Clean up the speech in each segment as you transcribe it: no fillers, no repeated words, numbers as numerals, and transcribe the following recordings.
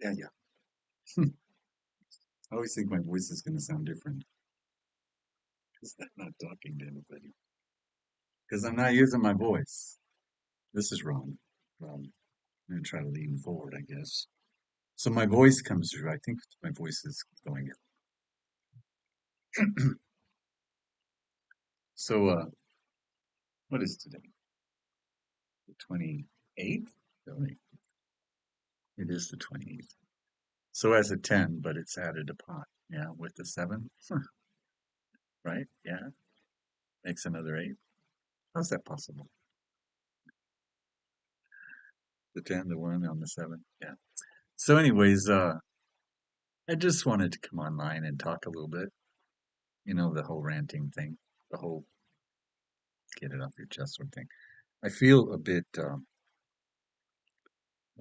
Yeah, yeah. I always think my voice is going to sound different because I'm not talking to anybody. Because I'm not using my voice. This is wrong. I'm going to try to lean forward, I guess. So my voice comes through. I think my voice is going in. So, what is today? The 28th? Really? It is the 28th. So as a 10, but it's added upon. Yeah, with the 7, right? Yeah, makes another 8. How's that possible? The 10, the 1 on the 7. Yeah. So anyways, I just wanted to come online and talk a little bit. You know, the whole ranting thing, the whole get it off your chest sort of thing. I feel a bit,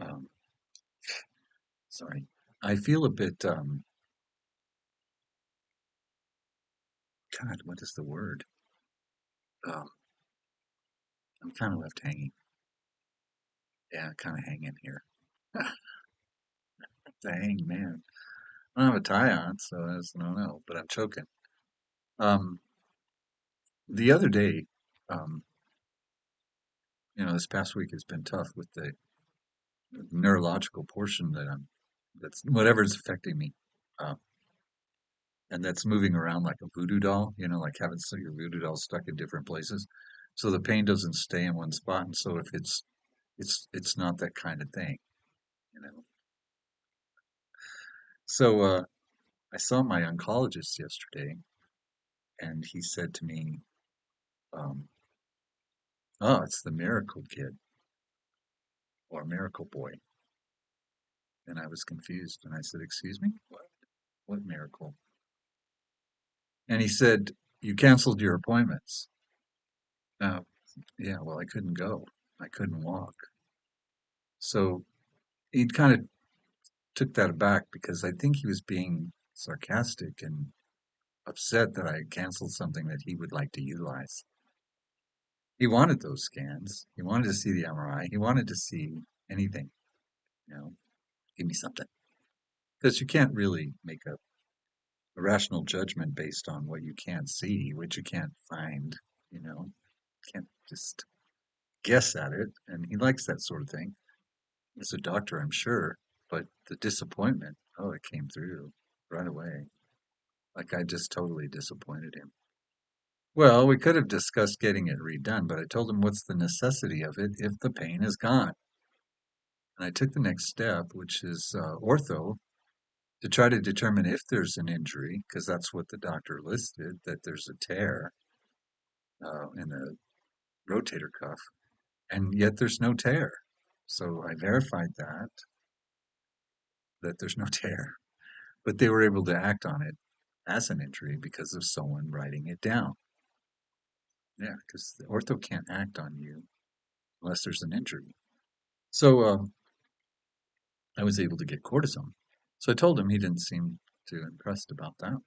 um, sorry, I feel a bit, God, what is the word? Um, I'm kind of left hanging. Yeah, kind of hanging here. The hang man. I don't have a tie on, so that's no no, but I'm choking. Um, the other day, um, this past week has been tough with the neurological portion that's whatever's affecting me. Uh, and that's moving around like a voodoo doll, like having your voodoo doll stuck in different places. So the pain doesn't stay in one spot. And so if it's not that kind of thing, you know. So I saw my oncologist yesterday, and he said to me, um, "Oh, it's the miracle kid or miracle boy." And I was confused, and I said, "Excuse me, what? What miracle?" And he said, "You canceled your appointments." Uh, yeah, well, I couldn't go. I couldn't walk. So he kind of took that aback because I think he was being sarcastic and upset that I had canceled something that he would like to utilize. He wanted those scans. He wanted to see the MRI. He wanted to see anything, you know, give me something. Because you can't really make a rational judgment based on what you can't see, what you can't find, you know. Can't just guess at it. And he likes that sort of thing. As a doctor, I'm sure. But the disappointment, oh, it came through right away. Like I just totally disappointed him. Well, we could have discussed getting it redone, but I told him what's the necessity of it if the pain is gone. And I took the next step, which is ortho, to try to determine if there's an injury, because that's what the doctor listed, that there's a tear in the rotator cuff, and yet there's no tear. So I verified that there's no tear, but they were able to act on it as an injury because of someone writing it down. Yeah, because the ortho can't act on you unless there's an injury. So I was able to get cortisone. So I told him he didn't seem too impressed about that.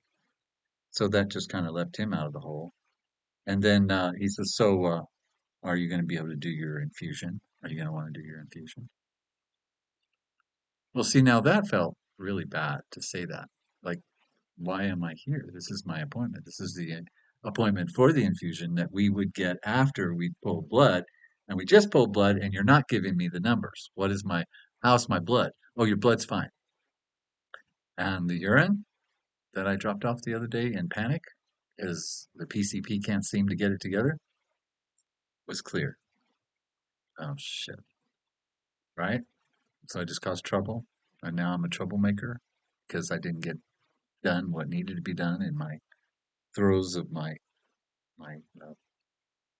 So that just kind of left him out of the hole. And then he says, "So are you going to be able to do your infusion? Are you going to want to do your infusion?" Well, see, now that felt really bad to say that. Like, why am I here? This is my appointment. This is the appointment for the infusion that we would get after we pull blood. And we just pulled blood, and you're not giving me the numbers. How's my blood? Oh, your blood's fine. And the urine that I dropped off the other day in panic, as the PCP can't seem to get it together, was clear. Oh, shit. Right? So I just caused trouble. And now I'm a troublemaker because I didn't get done what needed to be done in my throes of my uh,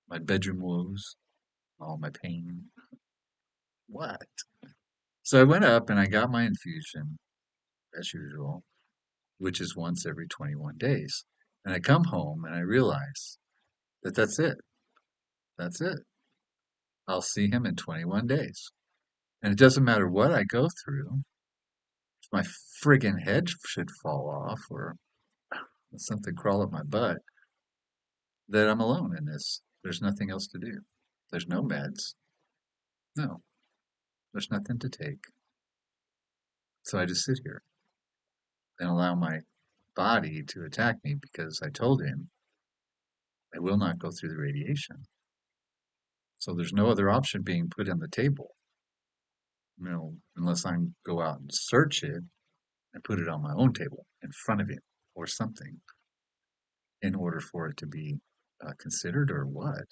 my bedroom woes, all my pain. What? So I went up and I got my infusion as usual, which is once every 21 days. And I come home and I realize that that's it. That's it. I'll see him in 21 days. And it doesn't matter what I go through, if my friggin' head should fall off or something crawl up my butt, that I'm alone in this. There's nothing else to do. There's no meds. No, there's nothing to take. So I just sit here and allow my body to attack me because I told him I will not go through the radiation. So there's no other option being put on the table, unless I go out and search it and put it on my own table in front of him or something in order for it to be considered or what.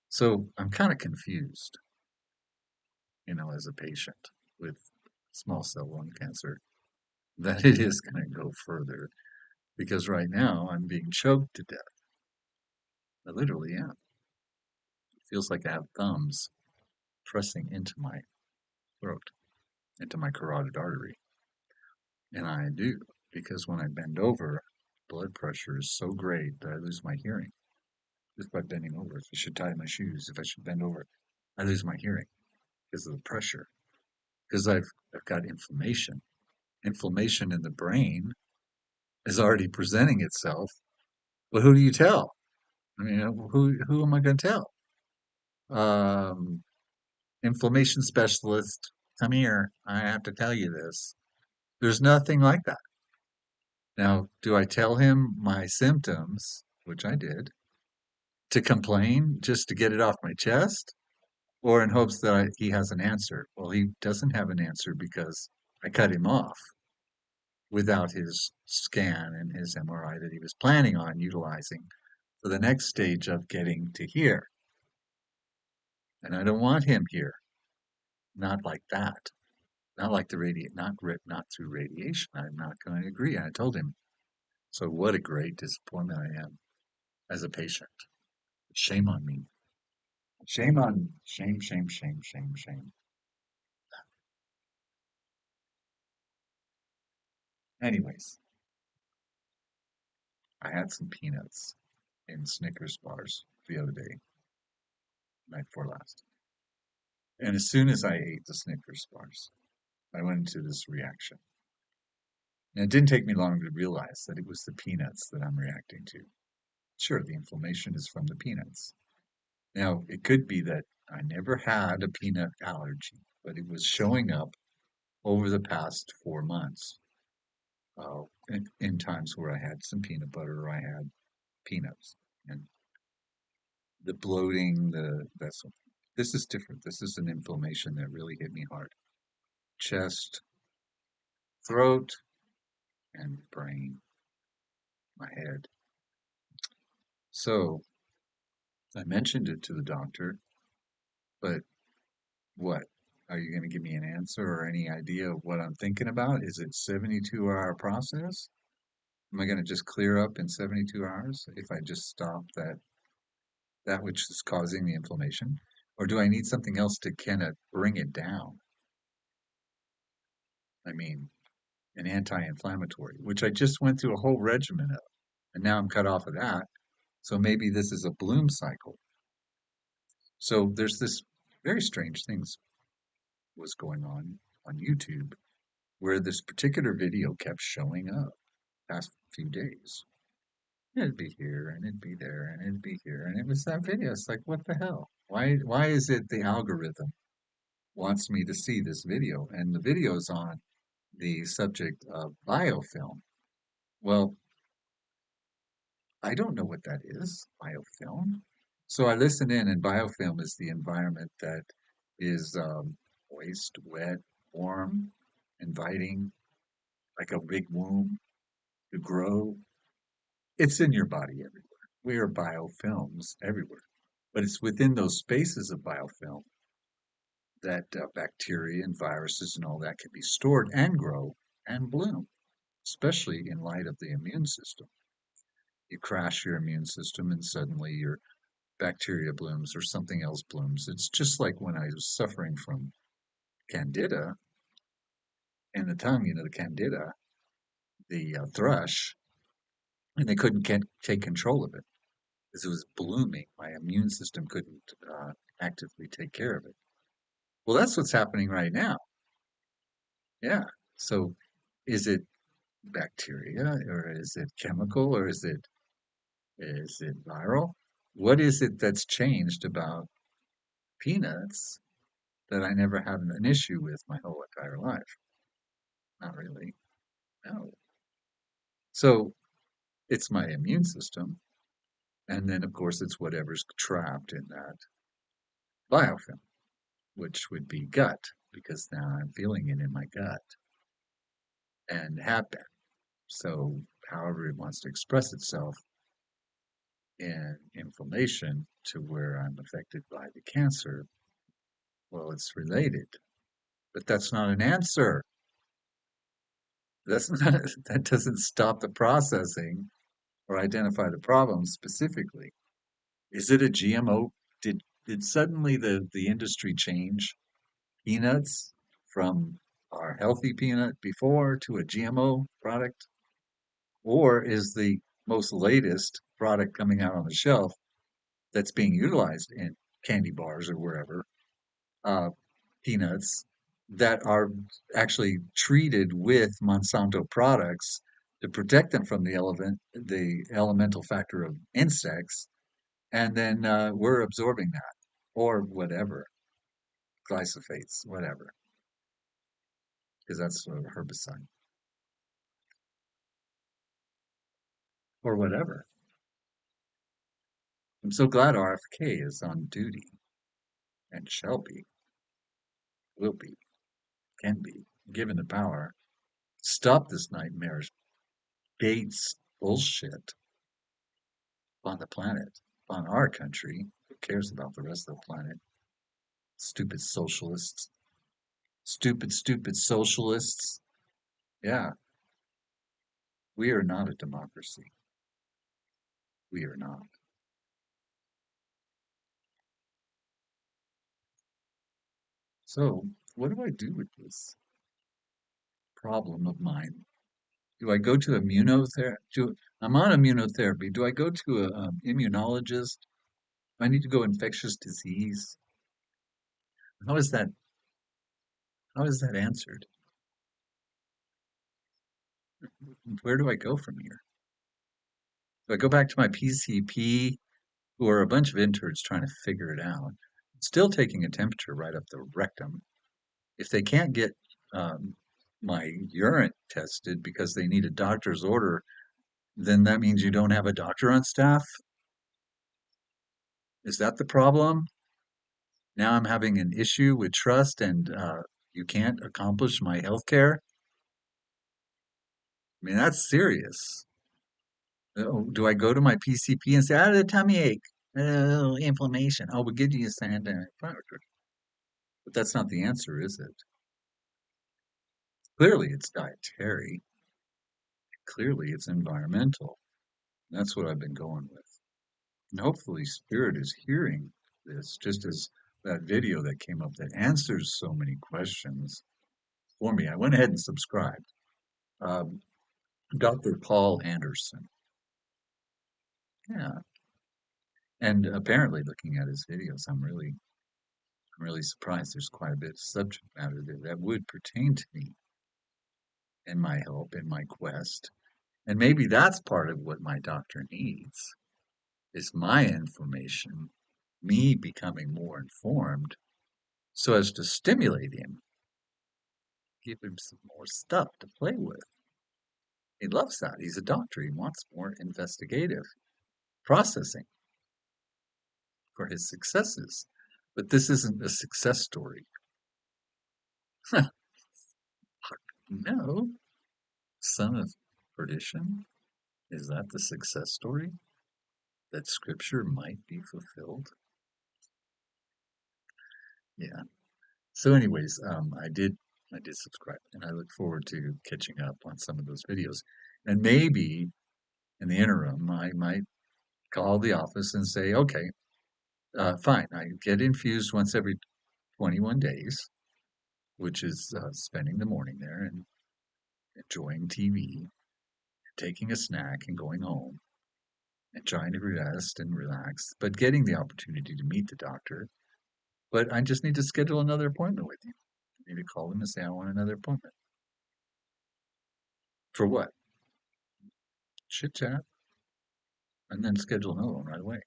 So I'm kind of confused, as a patient with small cell lung cancer, that it is going to go further because right now I'm being choked to death. I literally am. It feels like I have thumbs pressing into my throat, into my carotid artery. And I do, because when I bend over, blood pressure is so great that I lose my hearing just by bending over. If I should tie my shoes, if I should bend over, I lose my hearing because of the pressure. Because I've got inflammation. Inflammation in the brain is already presenting itself. But who do you tell? I mean, who am I going to tell? Um, Inflammation specialist, come here. I have to tell you this. There's nothing like that. Now, do I tell him my symptoms, which I did, to complain just to get it off my chest, or in hopes that he has an answer? Well, he doesn't have an answer because I cut him off without his scan and his MRI that he was planning on utilizing for the next stage of getting to here. And I don't want him here. Not like that. Not like not through radiation. I'm not going to agree. And I told him. So what a great disappointment I am as a patient. Shame on me. Shame, shame, shame, shame, shame. Anyways, I had some peanuts in Snickers bars the other day, night before last. And as soon as I ate the Snickers bars, I went into this reaction. And it didn't take me long to realize that it was the peanuts that I'm reacting to. Sure, the inflammation is from the peanuts. Now, it could be that I never had a peanut allergy, but it was showing up over the past 4 months, in times where I had some peanut butter or I had peanuts. And the bloating, this is different. This is an inflammation that really hit me hard. Chest, throat, and brain, my head. So I mentioned it to the doctor, but what? Are you going to give me an answer or any idea of what I'm thinking about? Is it 72-hour process? Am I going to just clear up in 72 hours if I just stop that which is causing the inflammation? Or do I need something else to kind of bring it down? I mean, an anti-inflammatory, which I just went through a whole regimen of, and now I'm cut off of that. So maybe this is a bloom cycle. So there's this very strange things was going on YouTube where this particular video kept showing up past few days. It'd be here and it'd be there and it'd be here. And it was that video. It's like, what the hell? Why is it the algorithm wants me to see this video? And the video is on the subject of biofilm. Well, I don't know what that is, biofilm. So I listen in, and biofilm is the environment that is moist, wet, warm, inviting, like a big womb to grow. It's in your body everywhere. We are biofilms everywhere. But it's within those spaces of biofilm that bacteria and viruses and all that can be stored and grow and bloom, especially in light of the immune system. You crash your immune system and suddenly your bacteria blooms or something else blooms. It's just like when I was suffering from candida in the tongue, the candida, the thrush, and they couldn't take control of it because it was blooming. My immune system couldn't actively take care of it. Well, that's what's happening right now. Yeah. So is it bacteria or is it chemical or is it viral? What is it that's changed about peanuts that I never had an issue with my whole entire life? not really. No. So it's my immune system. And then, of course, it's whatever's trapped in that biofilm, which would be gut, because now I'm feeling it in my gut and have been. So, however it wants to express itself in inflammation to where I'm affected by the cancer, well, it's related. But that's not an answer. That's not, that doesn't stop the processing or identify the problem specifically. Is it a GMO? Did suddenly the industry change peanuts from our healthy peanut before to a GMO product? Or is the most latest product coming out on the shelf that's being utilized in candy bars or wherever, uh, peanuts that are actually treated with Monsanto products to protect them from the elemental factor of insects, and then we're absorbing that or whatever, glyphosates, whatever, because that's a herbicide or whatever. I'm so glad RFK is on duty and shall be, will be, can be given the power. Stop this nightmare Gates bullshit on the planet, on our country. Who cares about the rest of the planet? Stupid socialists. Stupid, stupid socialists. Yeah, we are not a democracy. We are not. So, what do I do with this problem of mine? Do I go to immunotherapy? I'm on immunotherapy. Do I go to a immunologist? Do I need to go infectious disease? How is that? How is that answered? Where do I go from here? Do I go back to my PCP, who are a bunch of interns trying to figure it out, still taking a temperature right up the rectum? If they can't get my urine tested because they need a doctor's order, then that means you don't have a doctor on staff? Is that the problem? Now I'm having an issue with trust and you can't accomplish my health care? I mean, that's serious. Oh, do I go to my PCP and say, I had a tummy ache, inflammation? Oh, we'll give you a anti-inflammatory. But that's not the answer, is it? Clearly, it's dietary. Clearly, it's environmental. That's what I've been going with. And hopefully, Spirit is hearing this, just as that video that came up that answers so many questions for me. I went ahead and subscribed. Um, Dr. Paul Anderson. Yeah. And apparently, looking at his videos, I'm really surprised. There's quite a bit of subject matter there that would pertain to me and my help in my quest. And maybe that's part of what my doctor needs is my information, me becoming more informed so as to stimulate him, give him some more stuff to play with. He loves that. He's a doctor. He wants more investigative processing for his successes. But this isn't a success story. No. Son of perdition? Is that the success story? That scripture might be fulfilled? Yeah. So anyways, I did subscribe and I look forward to catching up on some of those videos. And maybe in the interim, I might call the office and say, okay, fine, I get infused once every 21 days, which is spending the morning there and enjoying TV, taking a snack and going home and trying to rest and relax, but getting the opportunity to meet the doctor. But I just need to schedule another appointment with you. I need to call them and say I want another appointment. For what? Chit chat, and then schedule another one right away.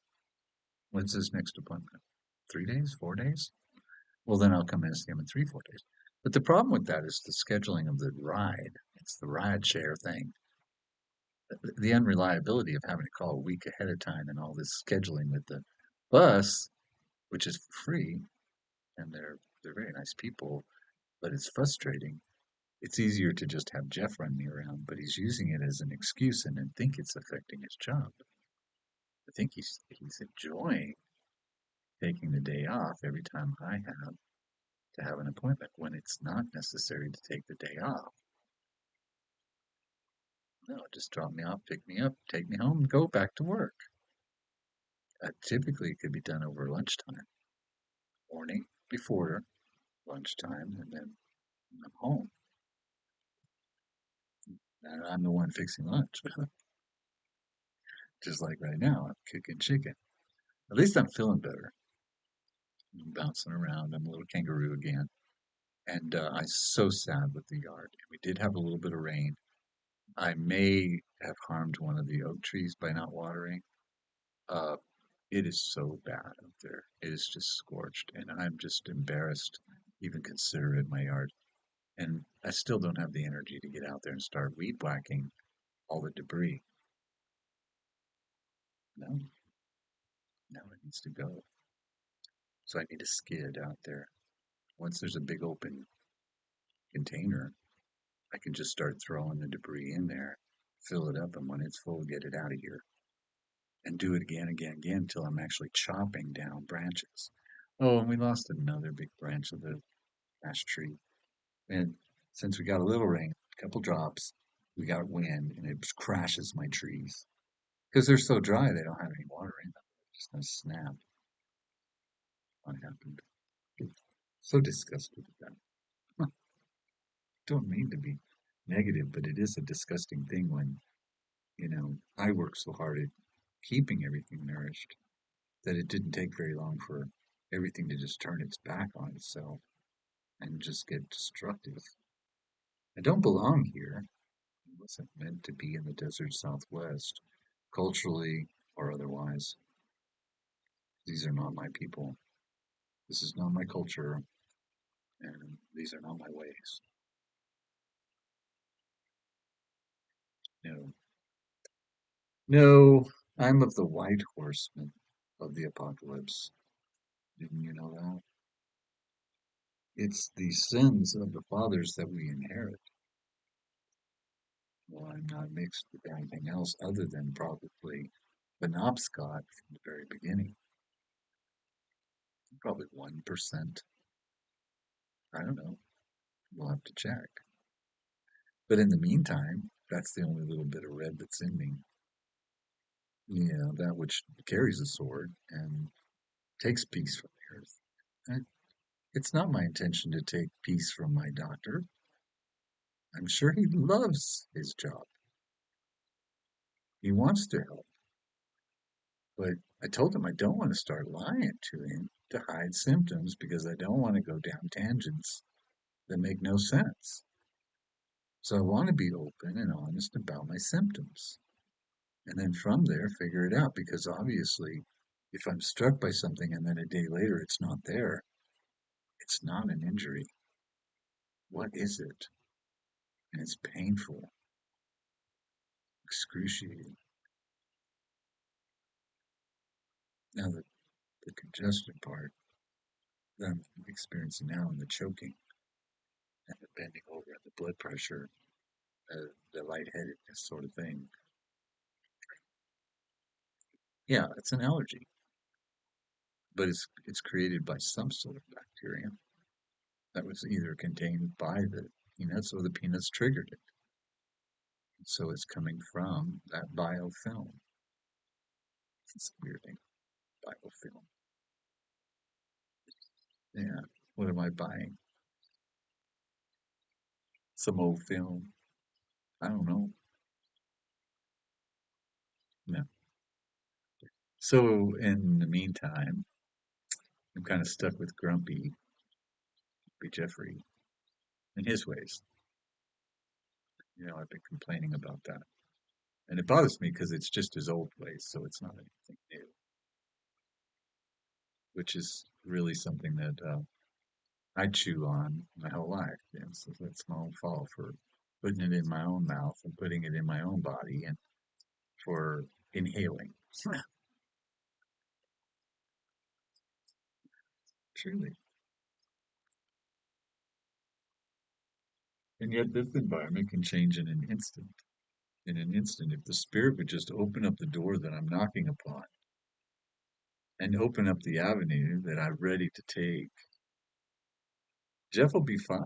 When's this next appointment? 3 days? 4 days? Well, then I'll come in and see him in 3, 4 days. But the problem with that is the scheduling of the ride. It's the ride share thing. The unreliability of having to call a week ahead of time and all this scheduling with the bus, which is free, and they're very nice people, but it's frustrating. It's easier to just have Jeff run me around, but he's using it as an excuse and then think it's affecting his job. I think he's enjoying taking the day off every time I have to have an appointment when it's not necessary to take the day off. No, just drop me off, pick me up, take me home, and go back to work. Typically, it could be done over lunchtime, morning before lunchtime, and then I'm home. And I'm the one fixing lunch, just like right now. I'm cooking chicken. At least I'm feeling better. I'm bouncing around. I'm a little kangaroo again. And I'm so sad with the yard. We did have a little bit of rain. I may have harmed one of the oak trees by not watering. Uh, it is so bad out there. It is just scorched, and I'm just embarrassed to even consider it my yard. And I still don't have the energy to get out there and start weed whacking all the debris. No, no, it needs to go. So I need a skid out there. Once there's a big open container, I can just start throwing the debris in there, fill it up, and when it's full, get it out of here. And do it again, again, again until I'm actually chopping down branches. Oh, and we lost another big branch of the ash tree. And since we got a little rain, a couple drops, we got wind, and it crashes my trees. Because they're so dry, they don't have any water in them. Just gonna snap. What happened? So disgusted with that. Huh, don't mean to be negative, but it is a disgusting thing when, I work so hard at keeping everything nourished that it didn't take very long for everything to just turn its back on itself and just get destructive. I don't belong here. I wasn't meant to be in the desert Southwest, culturally or otherwise. These are not my people. This is not my culture, and these are not my ways. No, no, I'm of the white horseman of the apocalypse. Didn't you know that? It's the sins of the fathers that we inherit. Well, I'm not mixed with anything else other than probably Penobscot from the very beginning. Probably 1%. I don't know. We'll have to check. But in the meantime, that's the only little bit of red that's in me. Yeah, that which carries a sword and takes peace from the earth. It's not my intention to take peace from my doctor. I'm sure he loves his job. He wants to help. But I told him I don't want to start lying to him to hide symptoms because I don't want to go down tangents that make no sense. So I want to be open and honest about my symptoms. And then from there, figure it out. Because obviously, if I'm struck by something and then a day later it's not there, it's not an injury. What is it? And it's painful, excruciating. Now, the congestion part that I'm experiencing now and the choking and the bending over and the blood pressure, the lightheadedness sort of thing. Yeah, it's an allergy, but it's created by some sort of bacteria that was either contained by the peanuts or the peanuts triggered it. So it's coming from that biofilm. It's a weird thing, biofilm. Yeah. What am I buying? Some old film? I don't know. No. So in the meantime, I'm kind of stuck with Grumpy Jeffrey and his ways. I've been complaining about that. And it bothers me because it's just his old ways, so it's not anything new, which is really something that I chew on my whole life. And so that's my own fault for putting it in my own mouth and putting it in my own body and for inhaling. Truly. And yet this environment can change in an instant. In an instant, if the spirit would just open up the door that I'm knocking upon and open up the avenue that I'm ready to take, Jeff will be fine.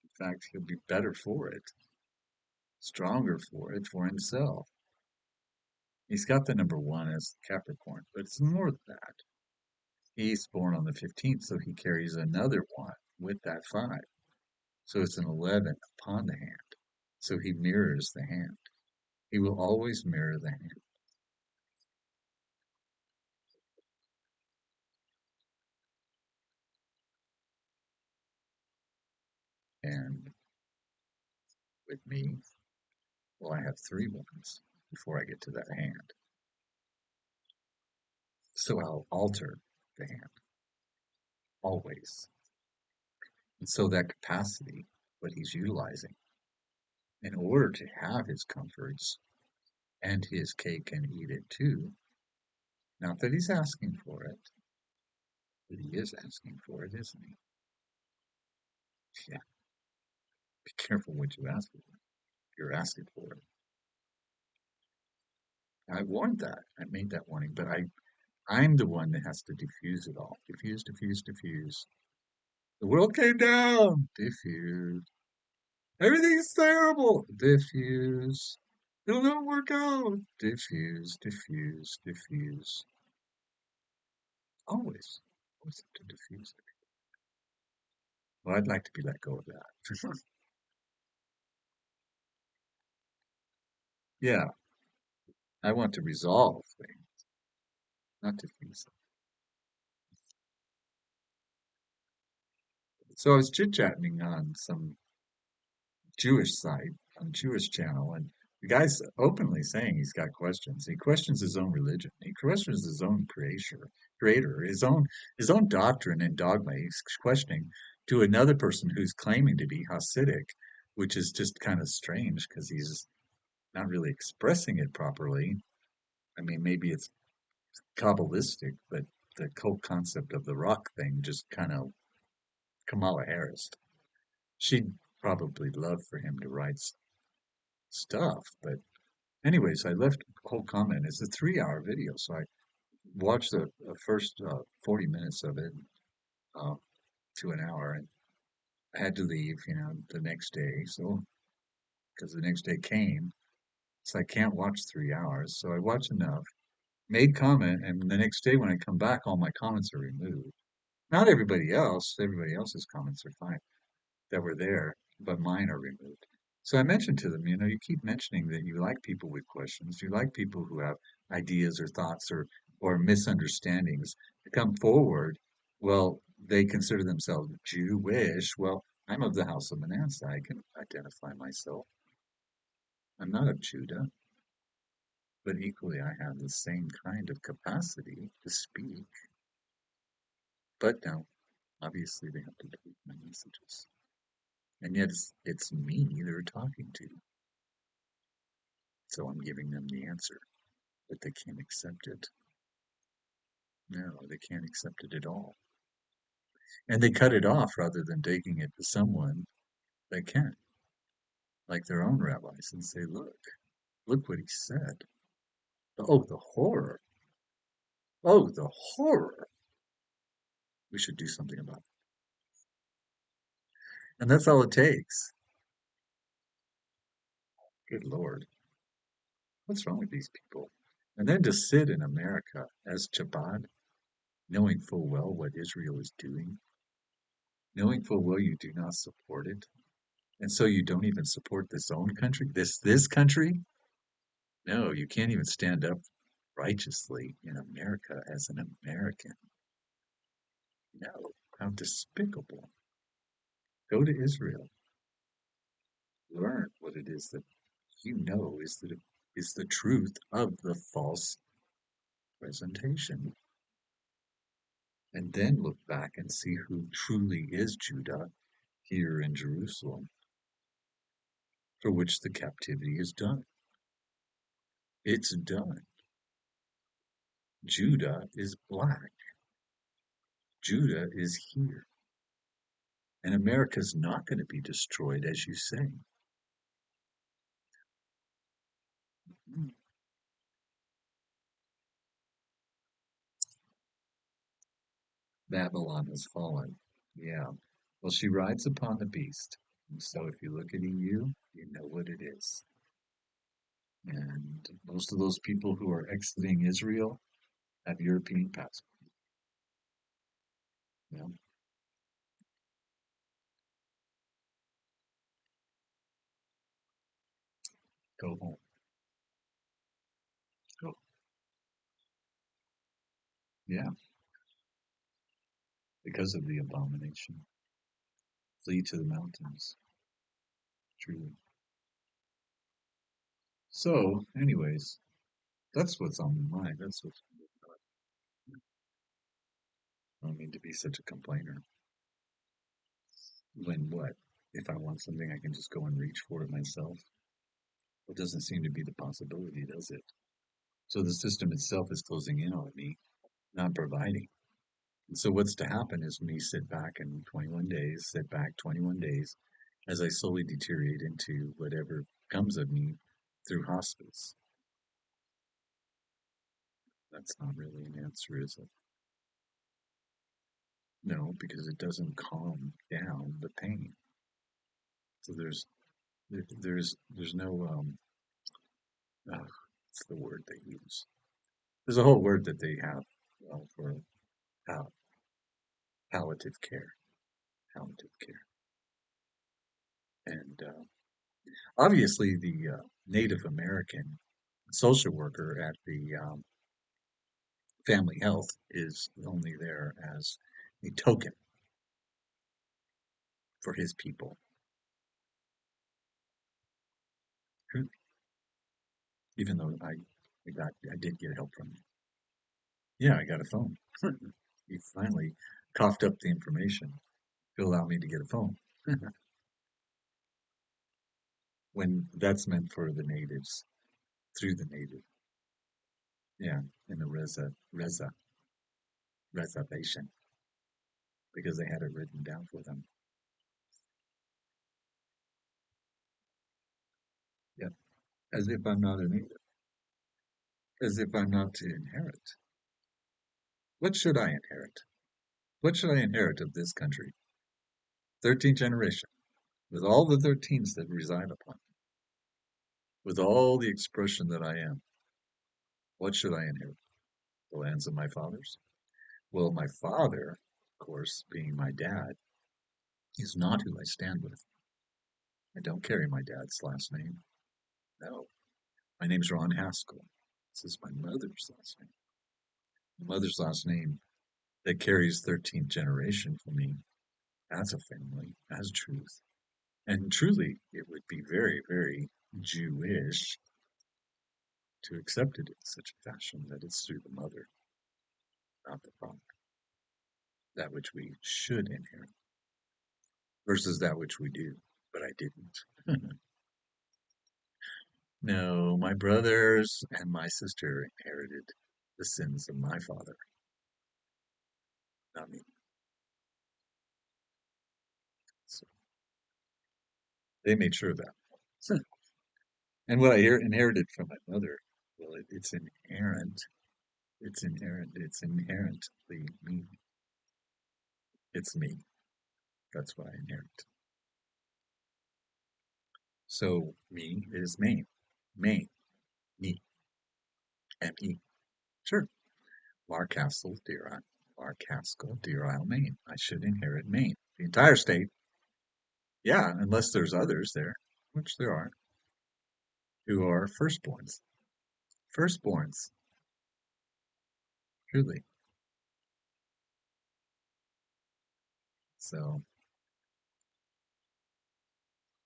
In fact, he'll be better for it, stronger for it, for himself. He's got the number one as Capricorn, but it's more than that. He's born on the 15th, so he carries another one with that five. So it's an 11 upon the hand. So he mirrors the hand. He will always mirror the hand. And with me, well, I have three ones before I get to that hand. So I'll alter the hand always. And so that capacity, what he's utilizing in order to have his comforts and his cake and eat it too, not that he's asking for it, but he is asking for it, isn't he? Yeah, be careful what you ask for. You're asking for it. I warned that. I made that warning, but I'm the one that has to diffuse it all. Diffuse, diffuse, diffuse. The world came down. Diffuse. Everything's terrible. Diffuse. It'll never work out. Diffuse, diffuse, diffuse. Always. Always have to diffuse it. Well, I'd like to be let go of that. Yeah, I want to resolve things, not diffuse them. So I was chit-chatting on some Jewish site, on Jewish channel, and the guy's openly saying he's got questions. He questions his own religion. He questions his own creator, his own doctrine and dogma. He's questioning to another person who's claiming to be Hasidic, which is just kind of strange because he's not really expressing it properly. I mean, maybe it's Kabbalistic, but the whole concept of the rock thing just kind of Kamala Harris. She'd probably love for him to write stuff, but anyways, I left a whole comment. It's a 3 hour video, so I watched the first 40 minutes of it uh, to an hour, and I had to leave, the next day. So because the next day came, so I can't watch 3 hours. So I watched enough, made comment, and the next day when I come back, all my comments are removed. Not everybody else. Everybody else's comments are fine that were there, but mine are removed. So I mentioned to them, you keep mentioning that you like people with questions, you like people who have ideas or thoughts or misunderstandings to come forward. Well, they consider themselves Jewish. Well, I'm of the house of Manasseh. I can identify myself. I'm not of Judah, but equally I have the same kind of capacity to speak. But no, obviously they have to delete my messages. And yet it's me they're talking to. So I'm giving them the answer, but they can't accept it. No, they can't accept it at all. And they cut it off rather than taking it to someone that can, like their own rabbis, and say, look what he said. Oh, the horror. Oh, the horror. We should do something about it. And that's all it takes. Good Lord. What's wrong with these people? And then to sit in America as Chabad, knowing full well what Israel is doing, knowing full well you do not support it, and so you don't even support this own country, this country? No, you can't even stand up righteously in America as an American. No, how despicable. Go to Israel. Learn what it is that you know is the truth of the false presentation. and then look back and see who truly is Judah here in Jerusalem, for which the captivity is done. It's done. Judah is black. Judah is here. And America's not going to be destroyed, as you say. Babylon has fallen. Yeah. Well, she rides upon the beast. And so if you look at EU, you know what it is. And most of those people who are exiting Israel have European passports. You know, go home. Go. Yeah, because of the abomination. Flee to the mountains. Truly. So, anyways, that's what's on my mind. That's what's. I don't mean to be such a complainer. When what? If I want something, I can just go and reach for it myself. It doesn't seem to be the possibility, does it? So the system itself is closing in on me, not providing. And so what's to happen is me sit back in 21 days, sit back 21 days as I slowly deteriorate into whatever comes of me through hospice. That's not really an answer, is it? No, because it doesn't calm down the pain. So there's no what's the word they use? There's a whole word that they have for pal- palliative care, palliative care, and obviously the Native American social worker at the family health is only there as a token for his people. Even though I did get help from him. Yeah, I got a phone. He finally coughed up the information to allow me to get a phone. When that's meant for the natives, through the native. Yeah, in the reservation, because they had it written down for them. Yeah, as if I'm not a native, as if I'm not to inherit. What should I inherit? What should I inherit of this country? 13th generation, with all the 13s that reside upon it, with all the expression that I am. What should I inherit? The lands of my fathers? Well, my father, of course, being my dad, is not who I stand with. I don't carry my dad's last name. No, my name's Ron Haskell. This is my mother's last name. My mother's last name that carries 13th generation for me. That's a family. That's truth. And truly, it would be very, very Jewish to accept it in such a fashion that it's through the mother, not the father. That which we should inherit versus that which we do, but I didn't. No, my brothers and my sister inherited the sins of my father, not me. So they made sure of that. And what I inherited from my mother, well, it's inherent. It's inherent. It's inherently me. It's me. That's what I inherit. So me is Maine. Maine. Me. M-E. Sure. Mark Castle, Deer Isle. Mark Haskell, Deer Isle, Maine. I should inherit Maine. The entire state. Yeah, unless there's others there, which there are, who are firstborns. Firstborns, truly. So,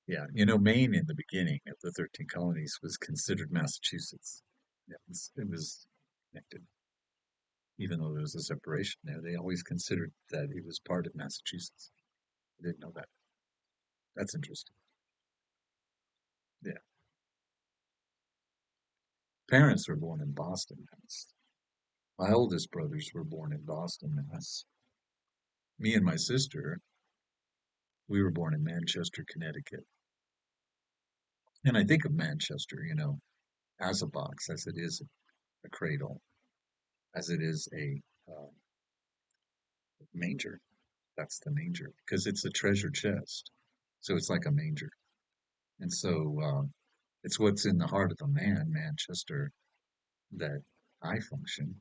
yeah, Maine in the beginning of the 13 colonies was considered Massachusetts. Yeah, it was connected. even though there was a separation there. They always considered that he was part of Massachusetts. I didn't know that. That's interesting. Yeah. Parents were born in Boston, Mass. My oldest brothers were born in Boston, Mass. Me and my sister, we were born in Manchester, Connecticut. And I think of Manchester, as a box, as it is a cradle, as it is a manger. That's the manger because it's a treasure chest. So it's like a manger. And so it's what's in the heart of a man, Manchester, that I function.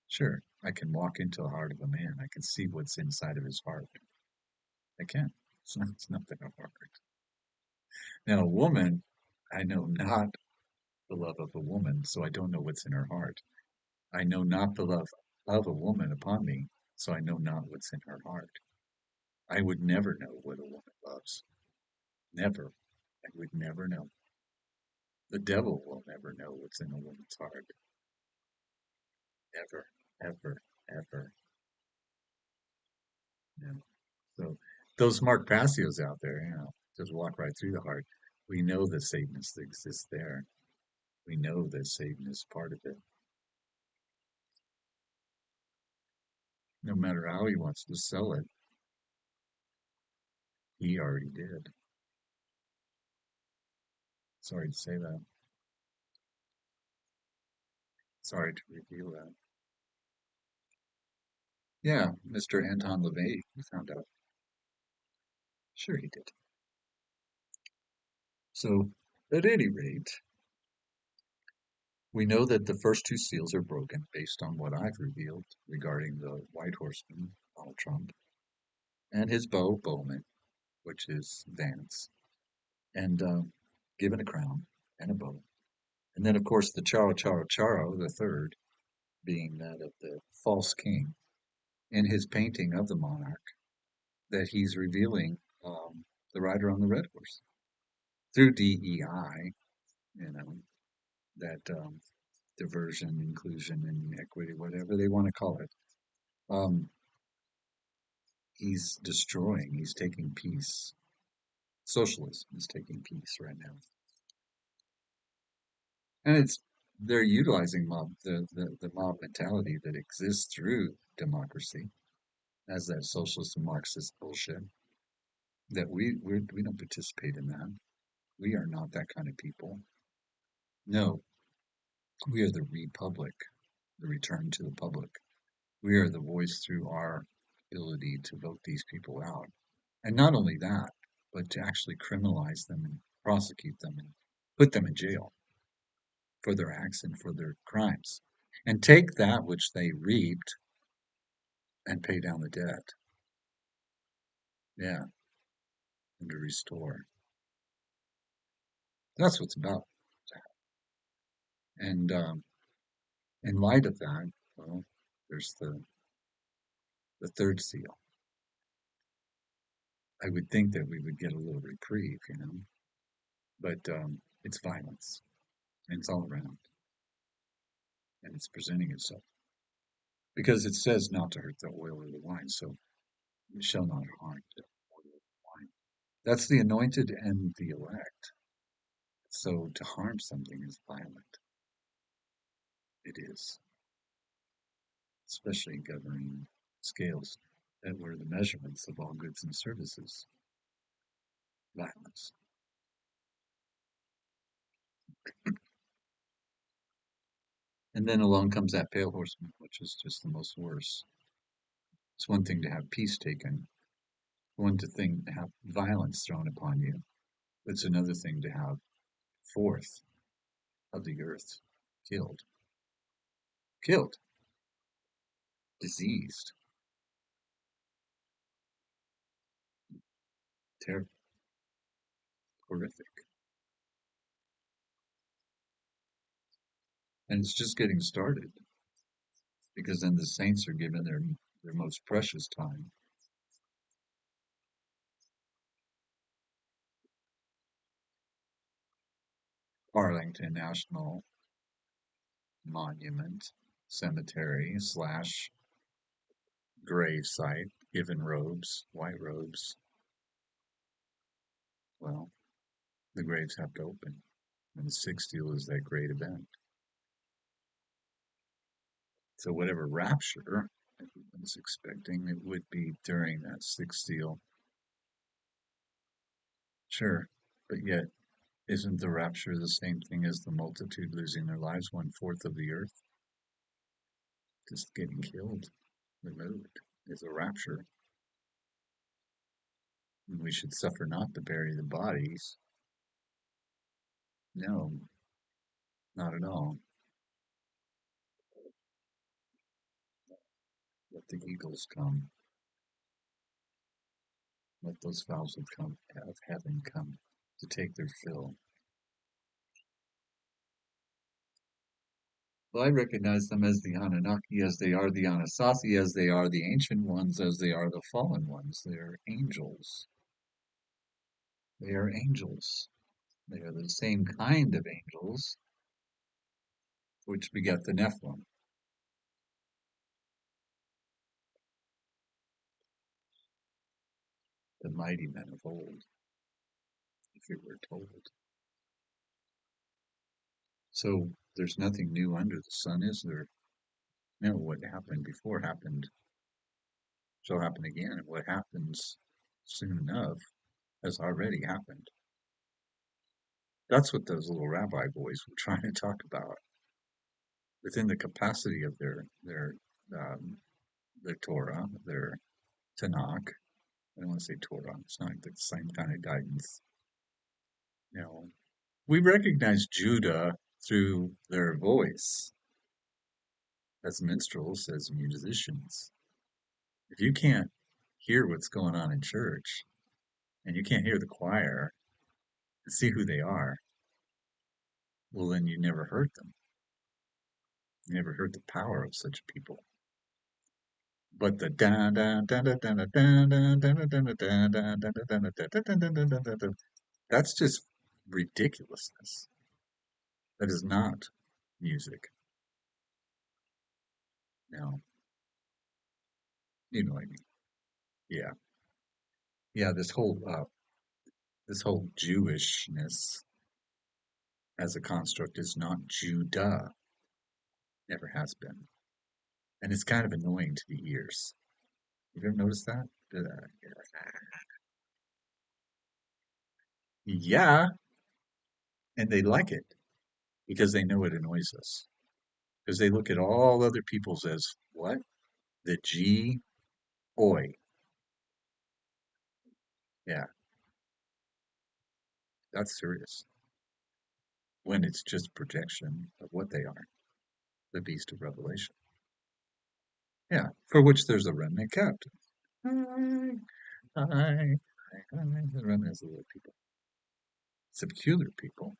Sure, I can walk into the heart of a man. I can see what's inside of his heart. I can. It's nothing hard. Now, a woman, I know not the love of a woman, so I don't know what's in her heart. I know not the love of a woman upon me, so I know not what's in her heart. I would never know what a woman loves. Never. I would never know. The devil will never know what's in a woman's heart. Ever, ever, ever. Yeah. So those Mark Passios out there, just walk right through the heart. We know the Satanist exists there. We know that Satan is part of it. No matter how he wants to sell it, he already did. Sorry to say that. Sorry to reveal that. Yeah, Mr. Anton LaVey, he found out. Sure he did. So, at any rate, we know that the first two seals are broken based on what I've revealed regarding the White Horseman, Donald Trump, and his beau, Bowman, which is Vance, and given a crown and a bow. And then, of course, the Charo Charo Charo, the third, being that of the false king, in his painting of the monarch, that he's revealing the rider on the red horse through DEI, you know, that diversion, inclusion, and equity, whatever they want to call it. Um, he's destroying, he's taking peace. Socialism is taking peace right now. And they're utilizing the mob mentality that exists through democracy as that socialist and Marxist bullshit that we don't participate in that. We are not that kind of people. No, we are the republic, the return to the public. We are the voice through our ability to vote these people out. And not only that, but to actually criminalize them and prosecute them and put them in jail for their acts and for their crimes. And take that which they reaped and pay down the debt. Yeah, and to restore. That's what's about. And in light of that, well, there's the third seal. I would think that we would get a little reprieve, but it's violence, and it's all around, and it's presenting itself because it says not to hurt the oil or the wine, so you shall not harm the oil or the wine. That's the anointed and the elect. So to harm something is violent. It is, especially in governing scales that were the measurements of all goods and services. Violence. And then along comes that pale horseman, which is just the most worse. It's one thing to have peace taken, one thing to have violence thrown upon you. It's another thing to have fourth of the earth killed, killed, diseased, terrible, horrific. And it's just getting started because then the saints are given their most precious time. Arlington National Monument, cemetery slash grave site, given robes, white robes, well, the graves have to open. And the sixth seal is that great event. So whatever rapture everyone's expecting, it would be during that sixth seal. Sure, but yet isn't the rapture the same thing as the multitude losing their lives, 1/4 of the earth just getting killed, removed? Is a rapture. And we should suffer not to bury the bodies. No, not at all. Let the eagles come. Let those fowls of heaven come to take their fill. Well, I recognize them as the Anunnaki, as they are the Anasazi, as they are the ancient ones, as they are the fallen ones. They are angels. They are angels. They are the same kind of angels which beget the Nephilim, the mighty men of old, if you were told. So there's nothing new under the sun, is there? No, what happened before happened shall happen again, and what happens soon enough has already happened. That's what those little rabbi boys were trying to talk about within the capacity of um, their Torah, their Tanakh. I don't want to say Torah; it's not the same kind of guidance. You know, we recognize Judah through their voice as minstrels, as musicians. If you can't hear what's going on in church and you can't hear the choir and see who they are, well, then you never heard them. You never heard the power of such people. But the da da da da da da da da da da da da da, that's just ridiculousness. That is not music. No, you know what I mean. Yeah, yeah. This whole Jewishness as a construct is not Judah. Never has been, and it's kind of annoying to the ears. You ever noticed that? Yeah, and they like it because they know it annoys us. Because they look at all other people's as what? The G oi. Yeah, that's serious. When it's just projection of what they are, the beast of Revelation. Yeah, for which there's a remnant kept. Hi, hi, hi. The remnant is the little people. It's a peculiar people.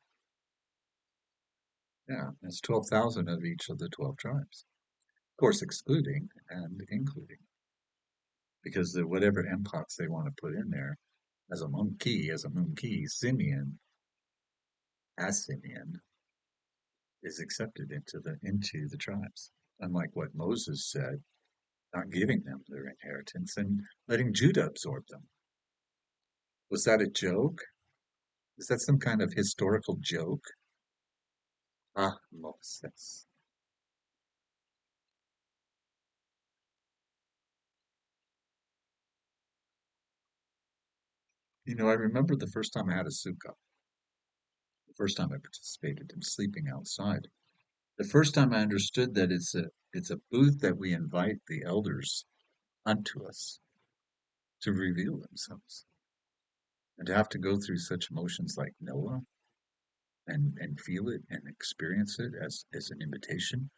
Yeah, it's 12,000 of each of the 12 tribes. Of course, excluding and including. Because the whatever mpox they want to put in there as a monkey, Simeon, as Simeon, is accepted into the tribes. Unlike what Moses said, not giving them their inheritance and letting Judah absorb them. Was that a joke? Is that some kind of historical joke? Ah, Moses. I remember the first time I had a sukkah, the first time I participated in sleeping outside. The first time I understood that it's a booth that we invite the elders unto us to reveal themselves. And to have to go through such emotions like Noah and feel it and experience it as an invitation.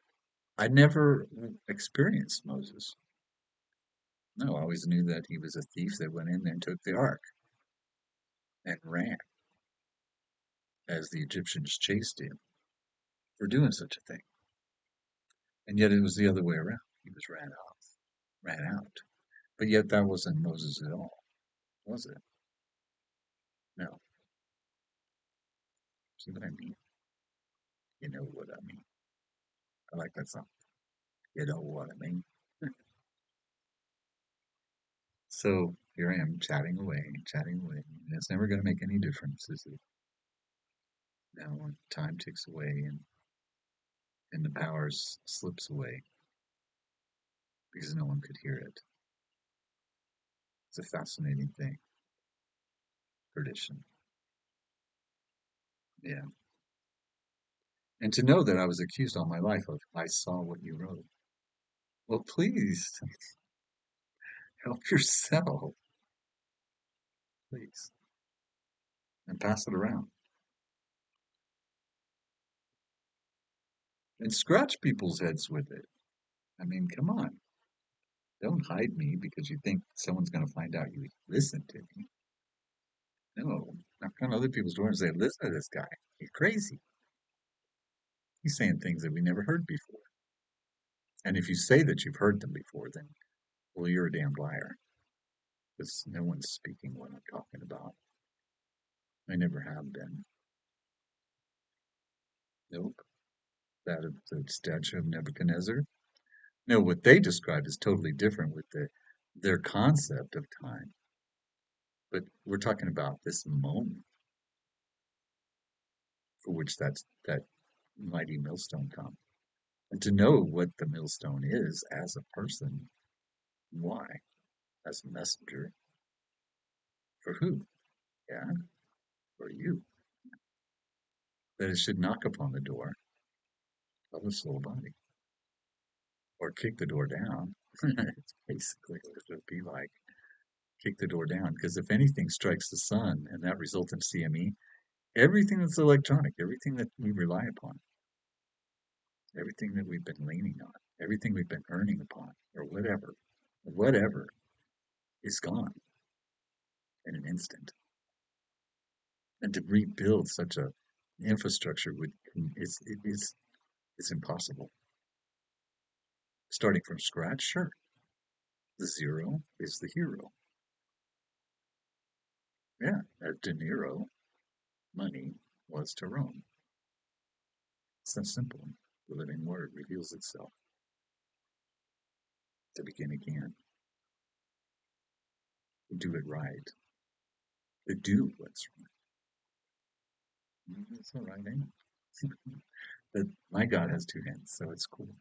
I never experienced Moses. No, I always knew that he was a thief that went in there and took the ark and ran as the Egyptians chased him for doing such a thing. And yet it was the other way around. He was ran out. But yet that wasn't Moses at all, was it? No. See what I mean? You know what I mean. I like that song. You know what I mean? So here I am chatting away, chatting away. And it's never going to make any difference, is it? Now when time ticks away and the power slips away because no one could hear it. It's a fascinating thing. Tradition. Yeah. And to know that I was accused all my life of, I saw what you wrote. Well, please help yourself, please, and pass it around. And scratch people's heads with it. I mean, come on. Don't hide me because you think someone's going to find out you listened to me. No, knock on other people's doors and say, listen to this guy. He's crazy. He's saying things that we never heard before. And if you say that you've heard them before, then, well, you're a damned liar because no one's speaking what I'm talking about. I never have been. Nope. That of the statue of Nebuchadnezzar. No, what they describe is totally different with their concept of time. But we're talking about this moment for which that mighty millstone comes. And to know what the millstone is as a person, why? As a messenger. For who? Yeah, for you. That it should knock upon the door of a soul body. Or kick the door down. It's basically what it would be like. Kick the door down. Because if anything strikes the sun and that results in CME, everything that's electronic, everything that we rely upon, everything that we've been leaning on, everything we've been earning upon, or whatever is gone in an instant. And to rebuild such a infrastructure would it's impossible. Starting from scratch, sure. The zero is the hero. Yeah, as De Niro, money was to Rome. It's that simple. The living word reveals itself to begin again, to do it right, to do what's right. It's a right hand. But my God has two hands, so it's cool.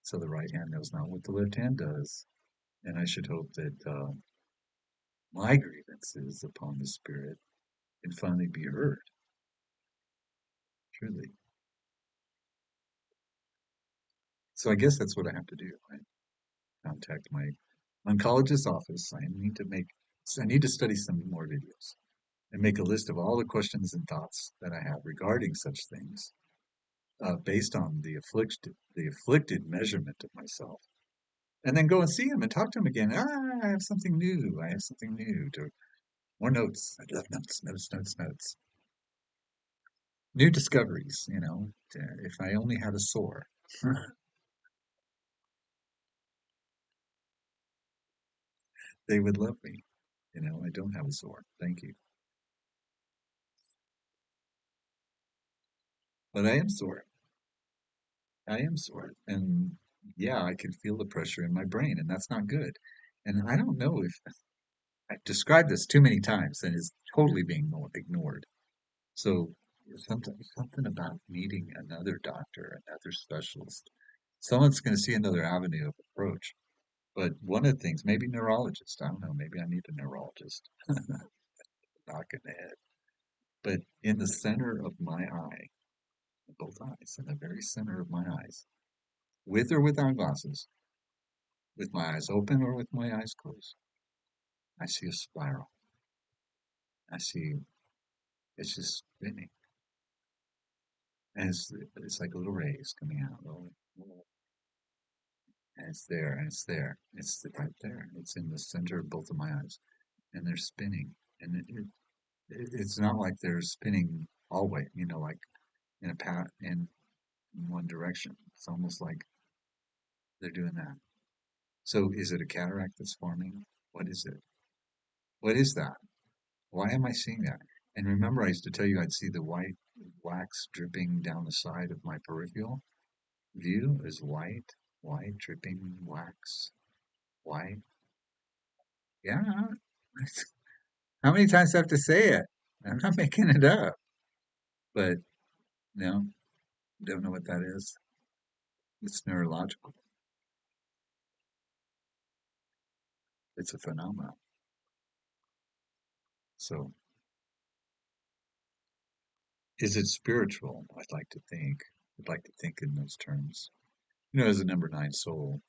So the right hand knows not what the left hand does. And I should hope that my grievances upon the Spirit can finally be heard, truly. So I guess that's what I have to do. I contact my oncologist office. I need to study some more videos and make a list of all the questions and thoughts that I have regarding such things, based on the afflicted measurement of myself, and then go and see him and talk to him again. I have something new. I have something new. To more notes. I love notes, notes, notes, notes. New discoveries. If I only had a sore, they would love me. I don't have a sore. Thank you, but I am sore. I am sore, and yeah, I can feel the pressure in my brain, and that's not good. And I don't know if I've described this too many times and it's totally being ignored. So something about meeting another doctor, another specialist, someone's going to see another avenue of approach. But one of the things, maybe neurologist, I don't know, maybe I need a neurologist. Knock in the head. But in the center of my eye, both eyes, in the very center of my eyes, with or without glasses, with my eyes open or with my eyes closed, I see a spiral. I see it's just spinning. And it's like little rays coming out. And it's there, and it's there. It's right there. It's in the center of both of my eyes. And they're spinning. And it's not like they're spinning all way, like in a pat in one direction. It's almost like they're doing that. So is it a cataract that's forming? What is it? What is that? Why am I seeing that? And remember, I used to tell you I'd see the white wax dripping down the side of my peripheral view is white. white, dripping wax, white. Yeah. How many times do I have to say it? I'm not making it up. But no, don't know what that is. It's neurological. It's a phenomenon. So, is it spiritual? I'd like to think. I'd like to think in those terms. As a number nine soul.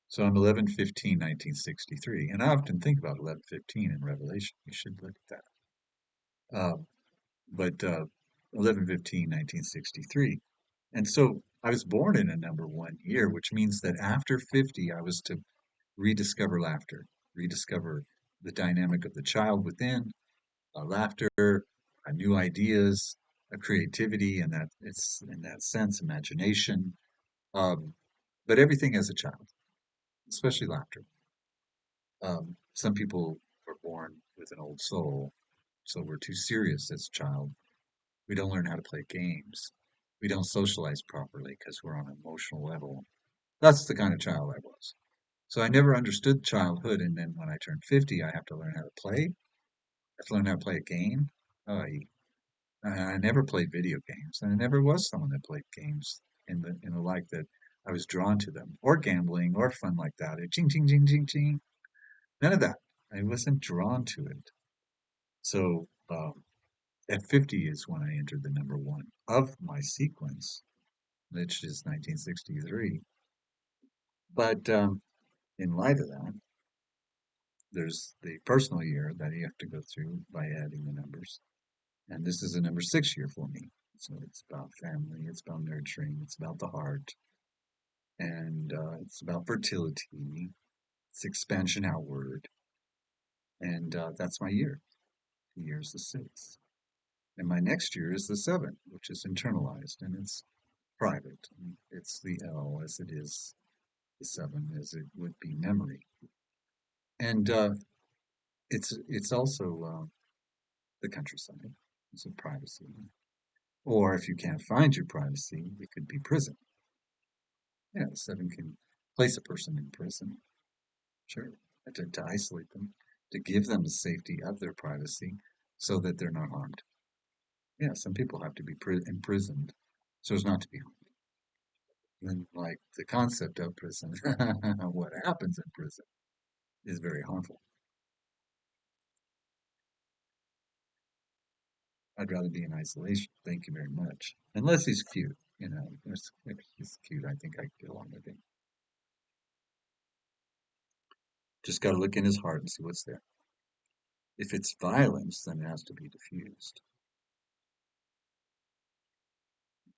So I'm 11/15/1963, and I often think about 11/15 in Revelation. You should look at that. But 11/15/1963. And so I was born in a number one year, which means that after 50, I was to rediscover laughter, rediscover the dynamic of the child within, laughter, new ideas, creativity, and that it's in that sense, imagination. Um, but everything as a child, especially laughter. Some people were born with an old soul, so we're too serious as a child. We don't learn how to play games. We don't socialize properly because we're on an emotional level. That's the kind of child I was. So I never understood childhood, and then when I turned 50, I have to learn how to play. I have to learn how to play a game. Oh, I never played video games, and I never was someone that played games in the like that I was drawn to them, or gambling, or fun like that. Ching, ching, ching, ching, ching. None of that. I wasn't drawn to it. So at 50 is when I entered the number one of my sequence, which is 1963. But in light of that, there's the personal year that you have to go through by adding the numbers. And this is a number six year for me. So it's about family, it's about nurturing, it's about the heart, and it's about fertility, it's expansion outward. And that's my year. The year is the sixth. And my next year is the seventh, which is internalized and it's private. It's the L as it is the seven as it would be memory. And it's also the countryside. It's a privacy. Or if you can't find your privacy, it could be prison. Yeah, seven can place a person in prison. Sure. To isolate them, to give them the safety of their privacy so that they're not harmed. Yeah, some people have to be imprisoned so as not to be harmed. And like the concept of prison, what happens in prison is very harmful. I'd rather be in isolation. Thank you very much. Unless he's cute, if he's cute, I think I could get along with him. Just got to look in his heart and see what's there. If it's violence, then it has to be diffused.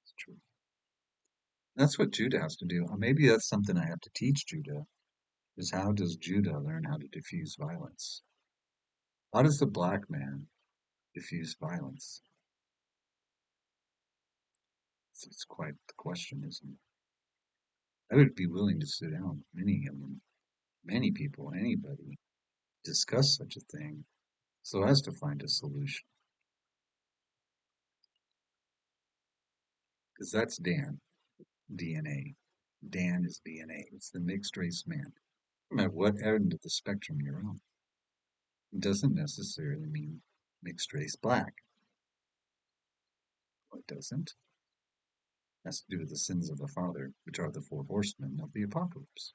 It's true. That's what Judah has to do. Maybe that's something I have to teach Judah, is how does Judah learn how to diffuse violence? How does the black man diffuse violence? It's quite the question, isn't it? I would be willing to sit down with many of them, many people, anybody, discuss such a thing so as to find a solution. Because that's Dan, DNA. Dan is DNA. It's the mixed race man. No matter what end of the spectrum you're on. It doesn't necessarily mean mixed race black. Well, it doesn't. It has to do with the sins of the father, which are the four horsemen of the apocalypse.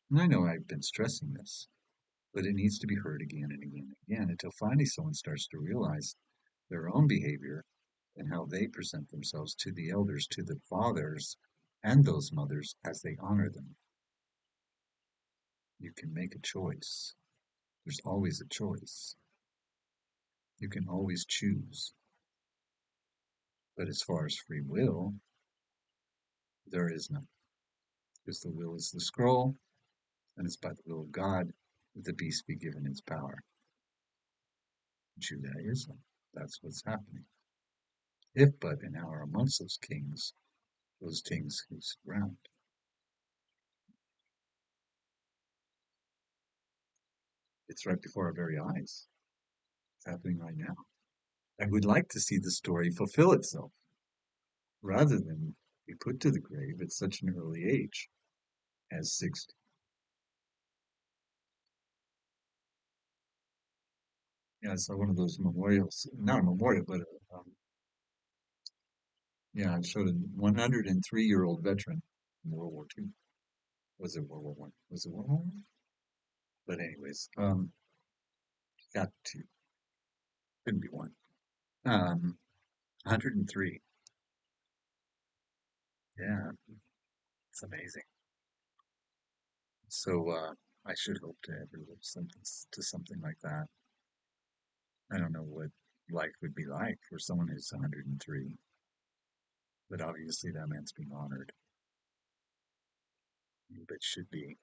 And I know I've been stressing this, but it needs to be heard again and again and again until finally someone starts to realize their own behavior and how they present themselves to the elders, to the fathers, and those mothers as they honor them. You can make a choice. There's always a choice. You can always choose. But as far as free will, there is none. Because the will is the scroll, and it's by the will of God that the beast be given its power. Judaism, that's what's happening. If but in our amongst those kings who surround. It's right before our very eyes. It's happening right now. I would like to see the story fulfill itself rather than be put to the grave at such an early age. has 60. Yeah, so one of those memorials, not a memorial, but yeah, it showed a 103-year-old veteran in World War II. Was it World War One? Was it World War One? But anyways, got two. Couldn't be one. 103. Yeah, it's amazing. So I should hope to ever live something to something like that. I don't know what life would be like for someone who's 103, but obviously that man's being honored, but should be.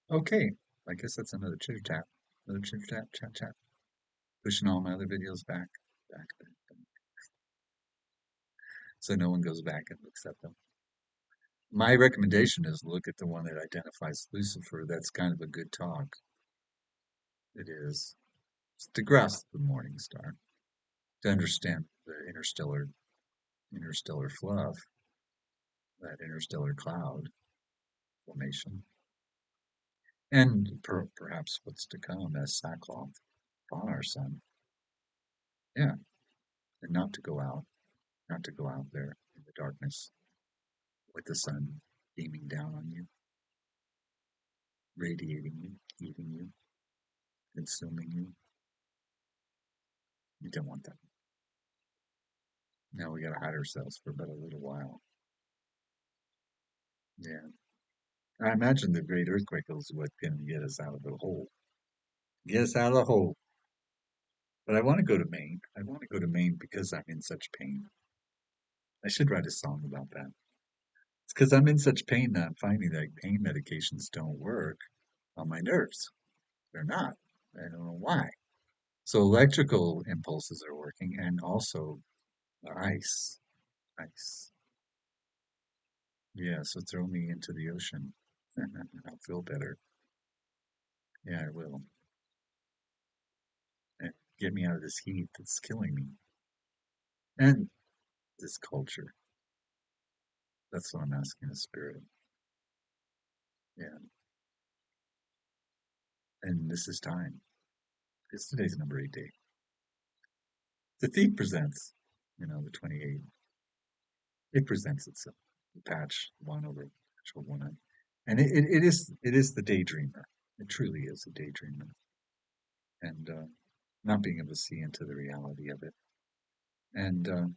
Okay, I guess that's another chitter chat. Another chitter chat, chat, chat. Pushing all my other videos back, back, back, back, so no one goes back and looks at them. My recommendation is look at the one that identifies Lucifer. That's kind of a good talk. It is. It's to grasp the morning star, to understand the interstellar fluff, that interstellar cloud formation, and perhaps what's to come as sackcloth upon our sun. Yeah, and not to go out there in the darkness with the sun beaming down on you, radiating you, heating you, consuming you. You don't want that. Now we gotta hide ourselves for about a little while. Yeah. I imagine the great earthquake is what's gonna get us out of the hole. Get us out of the hole. But I want to go to Maine. I want to go to Maine because I'm in such pain. I should write a song about that. It's because I'm in such pain that I'm finding that pain medications don't work on my nerves. They're not. I don't know why. So electrical impulses are working and also ice. Ice. Yeah, so throw me into the ocean. I'll feel better. Yeah, I will. And get me out of this heat that's killing me. And this culture. That's what I'm asking the spirit. Yeah. And this is time. It's today's number 8 day. The thief presents, the 28. It presents itself. The patch one over patch one. And it is the daydreamer. It truly is a daydreamer. And not being able to see into the reality of it. And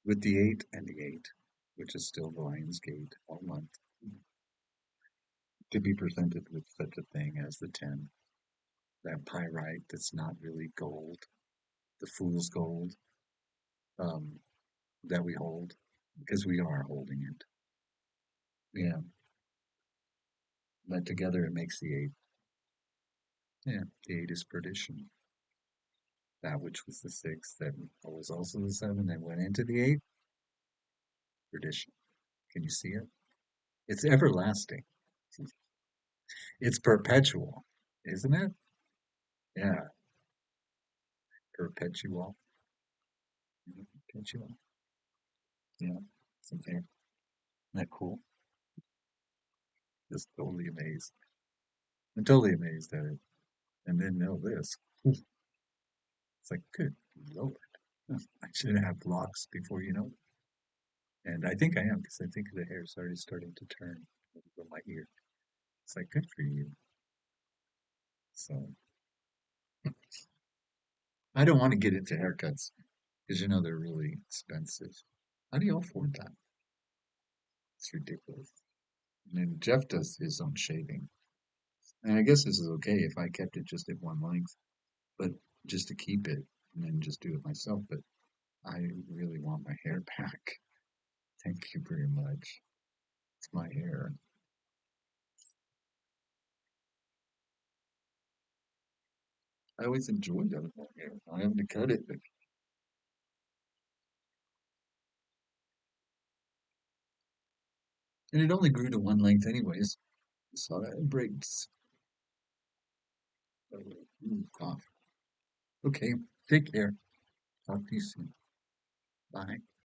with the 8 and the 8, which is still the Lion's Gate all month, to be presented with such a thing as the 10, that pyrite that's not really gold, the fool's gold, um, that we hold, because we are holding it. Yeah, but together it makes the 8. Yeah, the 8 is perdition. That which was the 6 that was also the 7 that went into the 8, perdition. Can you see it? It's everlasting. It's perpetual, isn't it? Yeah, perpetual. Perpetual. Yeah, something. Isn't that cool? Just totally amazed. I'm totally amazed at it. And then know this. It's like, good Lord. I should have locks before you know it. And I think I am, because I think the hair is already starting to turn over my ear. It's like, good for you. So I don't want to get into haircuts because they're really expensive. How do you afford that? It's ridiculous. And then Jeff does his own shaving. And I guess this is okay if I kept it just at one length, but just to keep it and then just do it myself. But I really want my hair back. Thank you very much. It's my hair. I always enjoyed having my hair. I having to cut it, but and it only grew to one length anyways. So that breaks. Cough. Okay, take care. Talk to you soon. Bye.